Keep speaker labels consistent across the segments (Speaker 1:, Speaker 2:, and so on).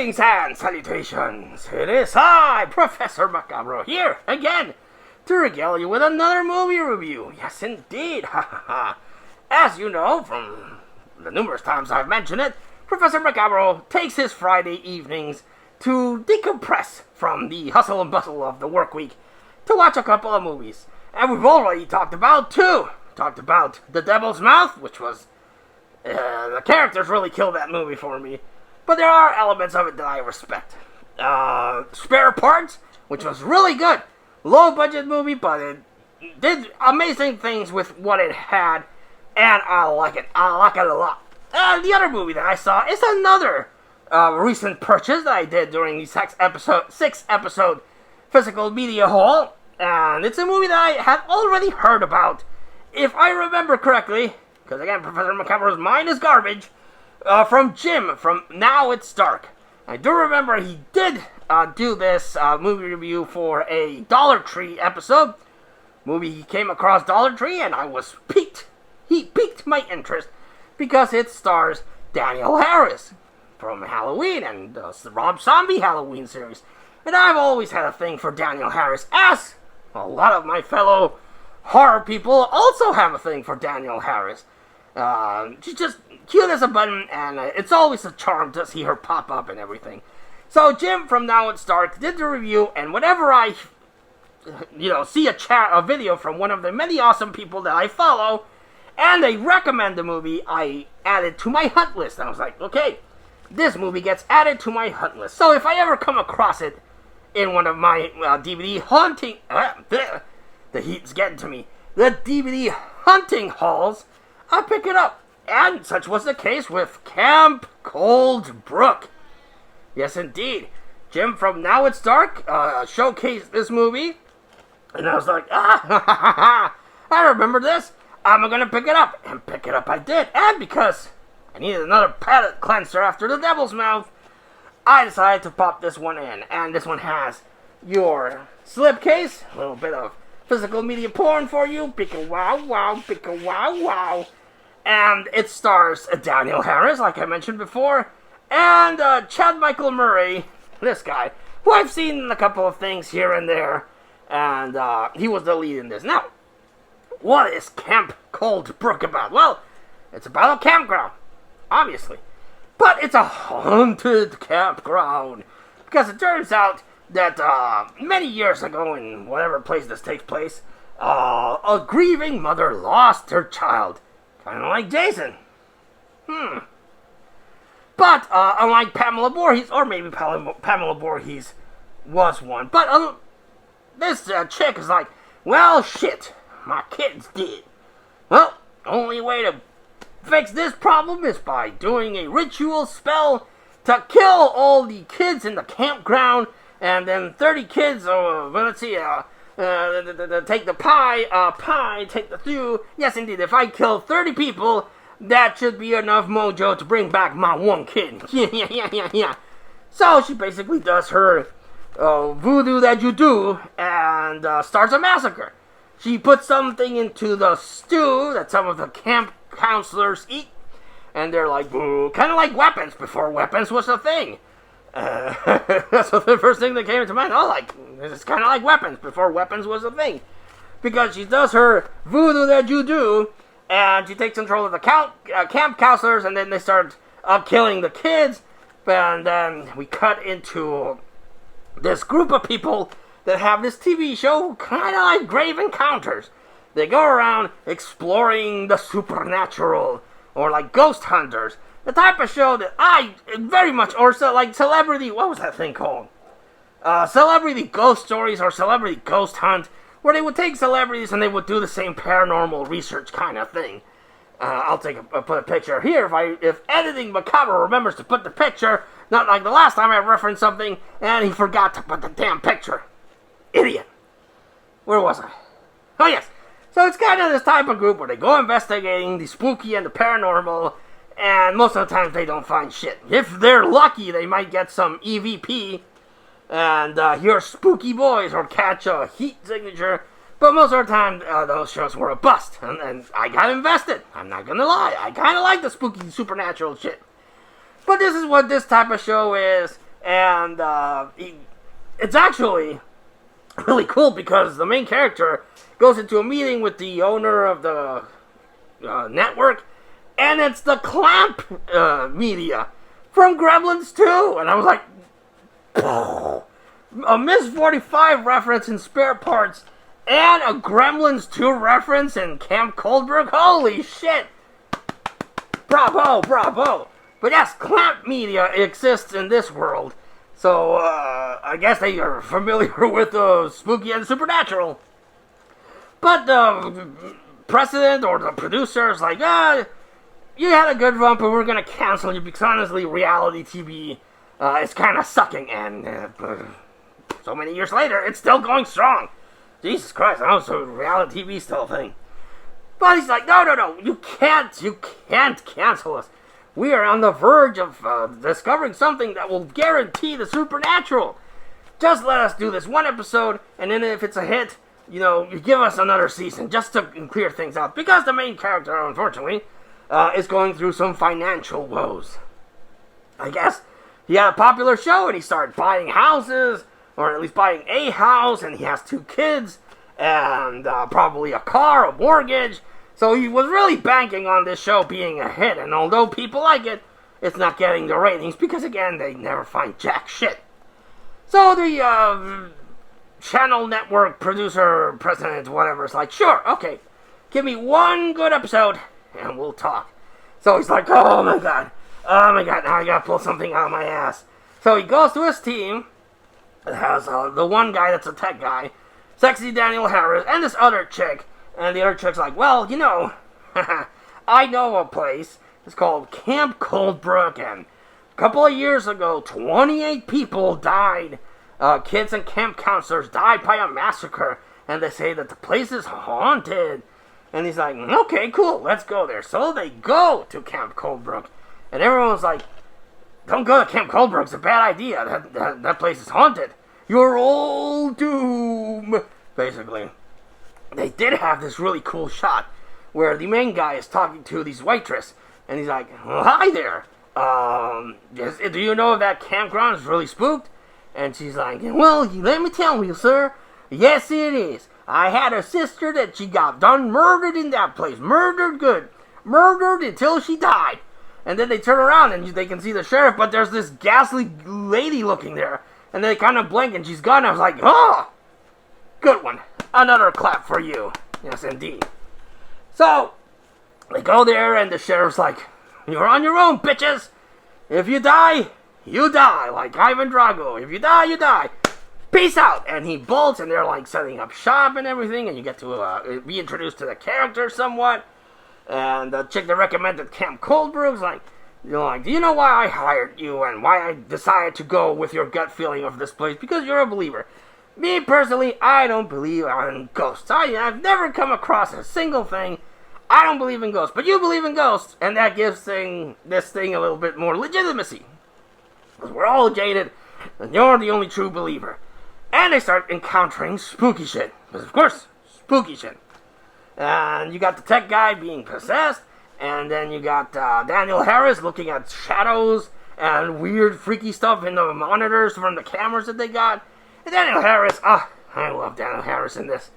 Speaker 1: Greetings and salutations. It is I, Professor Macabre, here again to regale you with another movie review. Yes, indeed. As you know from the numerous times I've mentioned it, Professor Macabre takes his Friday evenings to decompress from the hustle and bustle of the work week to watch a couple of movies. And we've already talked about two. Talked about The Devil's Mouth, which was... the characters really killed that movie for me. But there are elements of it that I respect. Spare Parts, which was really good. Low budget movie, but it did amazing things with what it had. And I like it. I like it a lot. And the other movie that I saw is another recent purchase that I did during the 6-episode physical media haul. And it's a movie that I had already heard about. If I remember correctly, because again, Professor Macabre's mind is garbage, from Jim, from Now It's Dark. I do remember he did do this movie review for a Dollar Tree episode. Movie he came across Dollar Tree, and I was piqued. He piqued my interest because it stars Daniel Harris from Halloween and the Rob Zombie Halloween series. And I've always had a thing for Daniel Harris, as a lot of my fellow horror people also have a thing for Daniel Harris. She's just cute as a button, and it's always a charm to see her pop up and everything. So Jim from Now It's Dark did the review, and whenever I, see a video from one of the many awesome people that I follow, and they recommend the movie, I add it to my hunt list. And I was like, okay, this movie gets added to my hunt list. So if I ever come across it in one of my DVD hunting, the heat's getting to me, the DVD hunting hauls, I pick it up. And such was the case with Camp Cold Brook. Yes, indeed. Jim from Now It's Dark showcased this movie. And I was like, I remember this. I'm going to pick it up. And pick it up I did. And because I needed another palate cleanser after The Devil's Mouth, I decided to pop this one in. And this one has your slipcase, a little bit of physical media porn for you. Picka wow wow, picka wow wow. And it stars Daniel Harris, like I mentioned before, and Chad Michael Murray, this guy, who I've seen in a couple of things here and there, and he was the lead in this. Now, what is Camp Cold Brook about? Well, it's about a campground, obviously, but it's a haunted campground, because it turns out that many years ago, in whatever place this takes place, a grieving mother lost her child. Kind of like Jason. But, unlike Pamela Voorhees, or maybe Pamela Voorhees was one, but this chick is like, well, shit, my kid's dead. Well, only way to fix this problem is by doing a ritual spell to kill all the kids in the campground, and then 30 kids, let's see, take the pie, take the stew. Yes, indeed, if I kill 30 people, that should be enough mojo to bring back my one kid. Yeah. So she basically does her voodoo that you do and starts a massacre. She puts something into the stew that some of the camp counselors eat, and they're like, boo, kind of like weapons before weapons was a thing. That's the first thing that came into mind. It's kind of like weapons before weapons was a thing. Because she does her voodoo that you do, and she takes control of the camp counselors, and then they start killing the kids. And then we cut into this group of people that have this TV show, kind of like Grave Encounters. They go around exploring the supernatural, or like ghost hunters. The type of show that I very much, or so like Celebrity, what was that thing called? Celebrity Ghost Stories or Celebrity Ghost Hunt, where they would take celebrities and they would do the same paranormal research kind of thing. I'll put a picture here if editing Macabre remembers to put the picture, not like the last time I referenced something and he forgot to put the damn picture. Idiot. Where was I? Oh yes. So it's kind of this type of group where they go investigating the spooky and the paranormal, and most of the times they don't find shit. If they're lucky, they might get some EVP and hear spooky boys or catch a heat signature. But most of the time, those shows were a bust. And I got invested. I'm not gonna lie. I kind of like the spooky supernatural shit. But this is what this type of show is. And it's actually really cool because the main character goes into a meeting with the owner of the network, and it's the Clamp media from Gremlins 2. And I was like, a Miss 45 reference in Spare Parts and a Gremlins 2 reference in Camp Coldbrook. Holy shit! Bravo, bravo! But yes, Clamp media exists in this world. So, I guess they are familiar with spooky and supernatural. But the president or the producer is like, you had a good run, but we're going to cancel you because honestly, reality TV is kind of sucking. And so many years later, it's still going strong. Jesus Christ, I so reality TV still a thing. But he's like, no, you can't cancel us. We are on the verge of discovering something that will guarantee the supernatural. Just let us do this one episode, and then if it's a hit, you give us another season just to clear things out. Because the main character, unfortunately, is going through some financial woes. I guess he had a popular show, and he started buying houses, or at least buying a house, and he has 2 kids, and probably a car, a mortgage. So he was really banking on this show being a hit, and although people like it, it's not getting the ratings because, again, they never find jack shit. So the channel network producer, president, whatever, is like, sure, okay, give me one good episode, and we'll talk. So he's like, oh my god, now I gotta pull something out of my ass. So he goes to his team, it has the one guy that's a tech guy, sexy Daniel Harris, and this other chick. And the other chick's like, well, I know a place. It's called Camp Coldbrook, and a couple of years ago, 28 people died. Kids and camp counselors died by a massacre, and they say that the place is haunted. And he's like, okay, cool, let's go there. So they go to Camp Coldbrook, and everyone's like, don't go to Camp Coldbrook, it's a bad idea. That place is haunted. You're all doomed, basically. They did have this really cool shot where the main guy is talking to this waitress, and he's like, well, hi there. Do you know that campground is really spooked? And she's like, well, let me tell you, sir. Yes, it is. I had a sister that she got done murdered in that place. Murdered good. Murdered until she died. And then they turn around and they can see the sheriff, but there's this ghastly lady looking there. And they kind of blink and she's gone. I was like, oh, good one. Another clap for you. Yes, indeed. So, they go there, and the sheriff's like, you're on your own, bitches. If you die, you die. Like Ivan Drago. If you die, you die. Peace out. And he bolts, and they're like setting up shop and everything, and you get to be introduced to the character somewhat. And the chick that recommended Camp Coldbrook's like, do you know why I hired you and why I decided to go with your gut feeling of this place? Because you're a believer. Me, personally, I don't believe in ghosts. I've never come across a single thing. I don't believe in ghosts. But you believe in ghosts, and that gives this thing a little bit more legitimacy. Because we're all jaded, and you're the only true believer. And they start encountering spooky shit. Because, of course, spooky shit. And you got the tech guy being possessed, and then you got Daniel Harris looking at shadows and weird, freaky stuff in the monitors from the cameras that they got. Daniel Harris, I love Daniel Harris in this.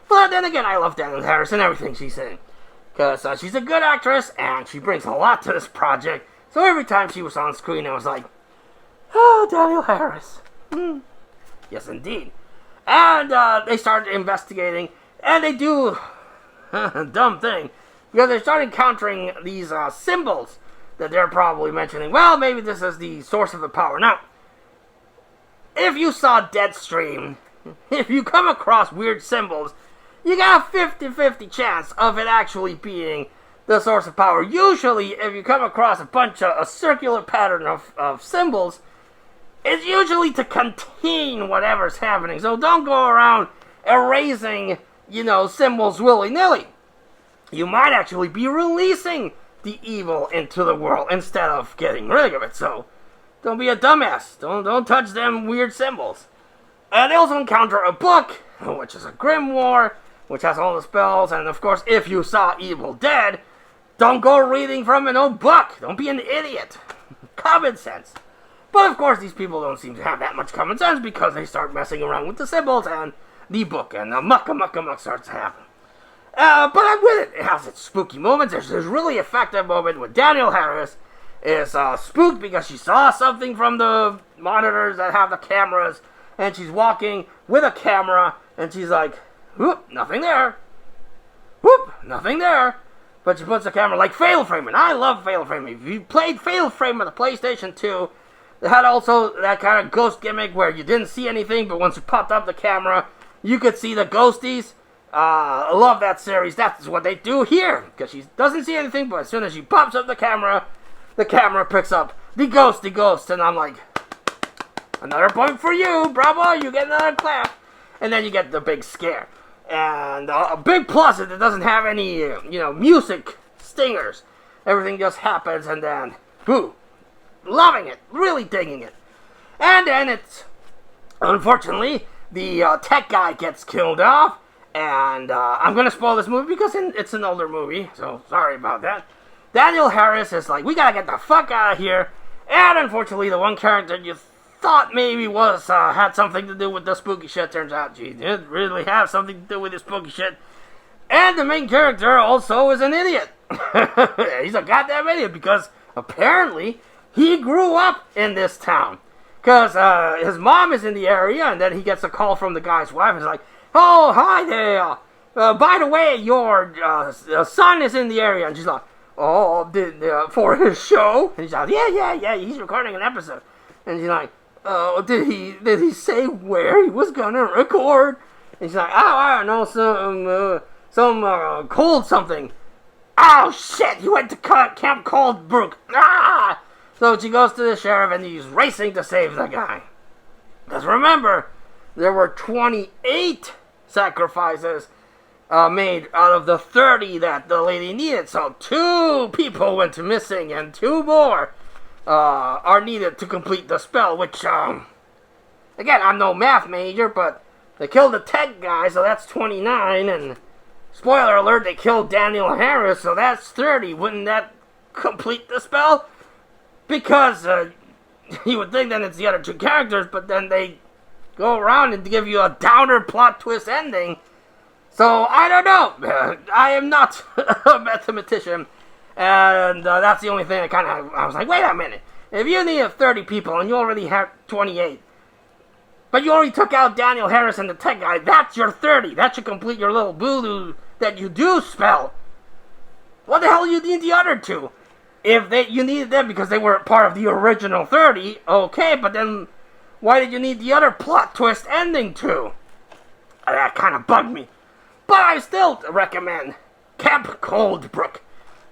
Speaker 1: But then again, I love Daniel Harris in everything she's in. Because she's a good actress, and she brings a lot to this project. So every time she was on screen, I was like, oh, Daniel Harris. Yes, indeed. And they started investigating, and they do a dumb thing. Because they start encountering these symbols that they're probably mentioning. Well, maybe this is the source of the power. Now, if you saw Deadstream, if you come across weird symbols, you got a 50-50 chance of it actually being the source of power. Usually, if you come across a circular pattern of symbols, it's usually to contain whatever's happening. So don't go around erasing, symbols willy-nilly. You might actually be releasing the evil into the world instead of getting rid of it. So don't be a dumbass. Don't touch them weird symbols. And they also encounter a book, which is a grimoire, which has all the spells. And of course, if you saw Evil Dead, don't go reading from an old book. Don't be an idiot. Common sense. But of course, these people don't seem to have that much common sense because they start messing around with the symbols and the book, and the muck starts to happen. But I'm with it. It has its spooky moments. There's this really effective moment with Danielle Harris is spooked because she saw something from the monitors that have the cameras, and she's walking with a camera, and she's like, whoop, nothing there. Whoop, nothing there. But she puts the camera like Fatal Frame, and I love Fatal Frame. If you played Fatal Frame on the PlayStation 2, it had also that kind of ghost gimmick where you didn't see anything, but once you popped up the camera, you could see the ghosties. I love that series. That's what they do here, because she doesn't see anything, but as soon as she pops up the camera picks up the ghost, and I'm like, another point for you, bravo, you get another clap, and then you get the big scare. And a big plus is it doesn't have any, music stingers. Everything just happens, and then, boo, loving it, really digging it. And then it's, unfortunately, the tech guy gets killed off, and I'm going to spoil this movie because it's an older movie, so sorry about that. Danielle Harris is like, we gotta get the fuck out of here, and unfortunately the one character you thought maybe was had something to do with the spooky shit turns out she did really have something to do with the spooky shit. And the main character also is an idiot. He's a goddamn idiot because apparently he grew up in this town. Because his mom is in the area, and then he gets a call from the guy's wife. He's like, oh, hi there. By the way, your son is in the area. And she's like, oh, for his show? And he's like, yeah, he's recording an episode. And she's like, oh, did he say where he was gonna record? And she's like, oh, I don't know, some cold something. Oh, shit, he went to Camp Cold Brook. Ah! So she goes to the sheriff, and he's racing to save the guy. Because remember, there were 28 sacrifices made out of the 30 that the lady needed. So 2 people went missing, and 2 more are needed to complete the spell, which, again, I'm no math major, but they killed the tech guy, so that's 29, and spoiler alert, they killed Danielle Harris, so that's 30. Wouldn't that complete the spell? Because you would think that it's the other 2 characters, but then they go around and give you a downer plot twist ending. So, I don't know. I am not a mathematician. And that's the only thing I was like, wait a minute. If you need 30 people and you already have 28, but you already took out Danielle Harris and the tech guy, that's your 30. That should complete your little voodoo that you do spell. What the hell do you need the other 2? If you needed them because they were part of the original 30, okay, but then why did you need the other plot twist ending too? That kind of bugged me. But I still recommend Camp Cold Brook.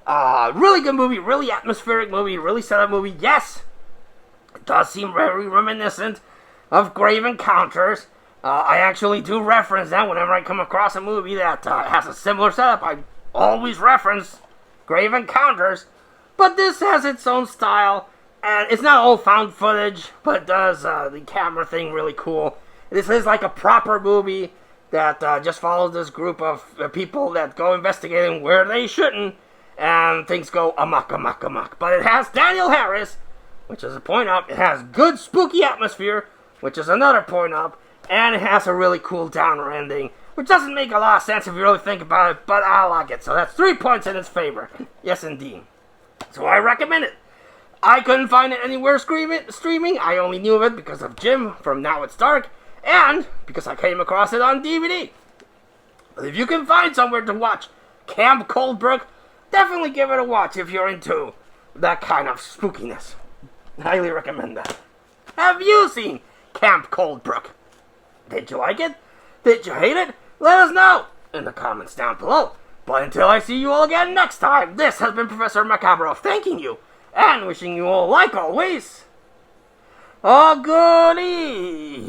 Speaker 1: Really good movie, really atmospheric movie, really set up movie. Yes, it does seem very reminiscent of Grave Encounters. I actually do reference that whenever I come across a movie that has a similar setup. I always reference Grave Encounters. But this has its own style, and it's not all found footage, but it does the camera thing really cool. This is like a proper movie that just follows this group of people that go investigating where they shouldn't, and things go amok. But it has Danielle Harris, which is a point up. It has good spooky atmosphere, which is another point up, and it has a really cool downer ending, which doesn't make a lot of sense if you really think about it, but I like it. So that's 3 points in its favor. Yes, indeed. So I recommend it. I couldn't find it anywhere streaming. I only knew of it because of Jim from Now It's Dark, and because I came across it on DVD. But if you can find somewhere to watch Camp Cold Brook, definitely give it a watch if you're into that kind of spookiness. Highly recommend that. Have you seen Camp Cold Brook? Did you like it? Did you hate it? Let us know in the comments down below. But until I see you all again next time, this has been Professor Macabre thanking you and wishing you all, like always, a good evening.